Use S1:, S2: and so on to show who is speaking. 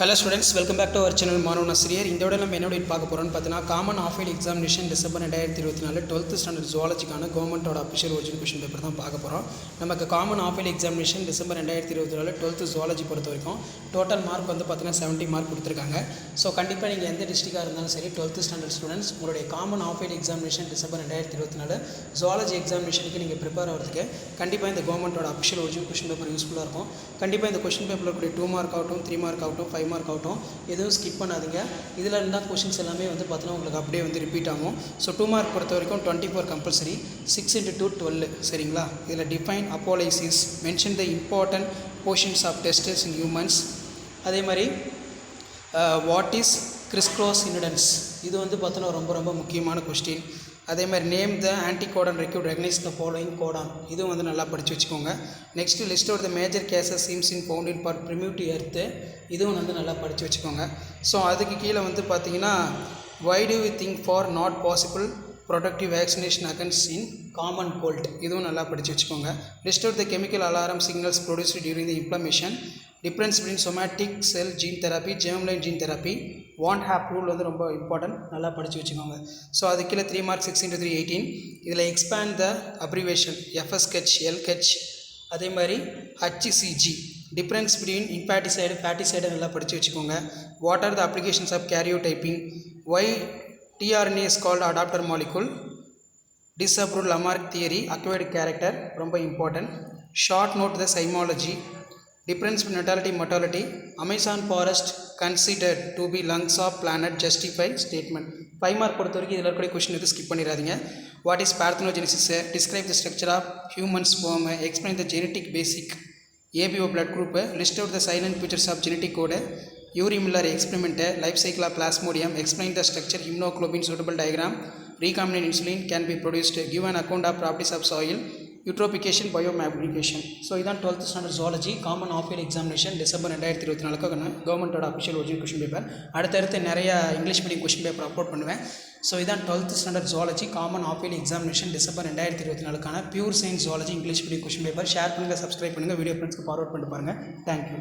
S1: Hello students, welcome back to our channel Maroon Asriyer. இந்த வீடியோல நம்ம என்ன பார்க்க போறோம்னு பார்த்தீனா common half yearly examination December 2024 12th standard ஜுவாலஜிக்கான கவர்மெண்டோட அபிஷியல் ஒரிஜினல் क्वेश्चन பேப்பர் தான் பார்க்க போறோம். நமக்கு common half yearly examination December 2024 12th zoology பொறுத்த வரைக்கும் டோட்டல் மார்க் வந்து பார்த்தீனா 70 மார்க் கொடுத்திருக்காங்க. சோ கண்டிப்பா நீங்க எந்த டிஸ்ட்ரிக்டா இருந்தாலும் சரி 12th ஸ்டாண்டர்ட் ஸ்டூடண்ட்ஸ் உங்களுடைய common half yearly examination December 2024 zoology எக்ஸாமினேஷனுக்கு நீங்க ப்ரிப்பேர் ஆகிறதுக்கு கண்டிப்பா இந்த கவர்மெண்டோட அபிஷியல் ஒரிஜினல் क्वेश्चन பேப்பர் யூஸ்ஃபுல்லா இருக்கும். கண்டிப்பா இந்த क्वेश्चन பேப்பர்ல கூடிய 2 மார்க் ஆகட்டும் 3 மார்க் ஆகட்டும் 5 மார்க் ஆகட்டும் எதுவும் ஸ்கிப் பண்ணாதீங்க. இதில் இருந்தால் கொஷின்ஸ் எல்லாமே வந்து பார்த்தீங்கன்னா உங்களுக்கு அப்படியே வந்து ரிப்பீட் ஆகும். ஸோ 2 மார்க் பொறுத்த வரைக்கும் 24 கம்பல்சரி, 6 into 2 12 சரிங்களா. இதில் define apolysis mention the important portions of testes in humans. அதே மாதிரி வாட் இஸ் கிறிஸ்க்ரோஸ் இன்சிடென்ட்ஸ், இது வந்து பார்த்தோன்னா ரொம்ப ரொம்ப முக்கியமான கொஸ்டின். அதே மாதிரி name the anticodon required recognise the following codon, இதுவும் வந்து நல்லா படித்து வச்சுக்கோங்க. Next list out the major gases seems in found in for primitive earth, இதுவும் வந்து நல்லா படித்து வச்சுக்கோங்க. ஸோ அதுக்கு கீழே வந்து பார்த்தீங்கன்னா why do we think for not possible productive vaccination against in common cold, இதுவும் நல்லா படித்து வச்சுக்கோங்க. List out the chemical alarm signals produced during the inflammation, difference between somatic cell gene therapy germline gene therapy, Van't Hoff rule வந்து ரொம்ப important, நல்லா படித்து வச்சுக்கோங்க. So அது கீழே 3 மார்க் 6 into 3 18. இதில் expand the abbreviation FSH LH, அதே மாதிரி HCG, difference between infanticide foeticide நல்லா படித்து வச்சுக்கோங்க. What are the applications of karyotyping, why tRNA is called adaptor molecule, disapproved Lamarck theory, acquired character ரொம்ப important. Short note the zymology, difference in natality mortality, Amazon forest considered to be lungs of planet justify statement. 5 mark பொறுத்த வரைக்கும் இதில் இருக்கிற question எதுவும் skip பண்ணிடாதீங்க. What is parthenogenesis, describe the structure of human sperm, explain the genetic basis ABO blood group, list out the salient features of genetic code, Urey Miller experiment, life cycle of Plasmodium, explain the structure haemoglobin suitable diagram, recombinant insulin can be produced, give an account of properties of soil, eutrophication, biomagnification. So இதான் 12th standard zoology common half year examination December 2024 கவர்மெண்ட்டோட official original question paper. அடுத்தடுத்து நிறைய English medium question paper upload பண்ணுவேன். So இதான் 12th standard zoology common half year examination December 2024 pure science zoology English medium question paper. Share பண்ணுங்கள், subscribe பண்ணுங்கள், video ஃப்ரெண்ட்ஸ்க்கு forward பண்ணிட்டு பாருங்கள். தேங்க்யூ.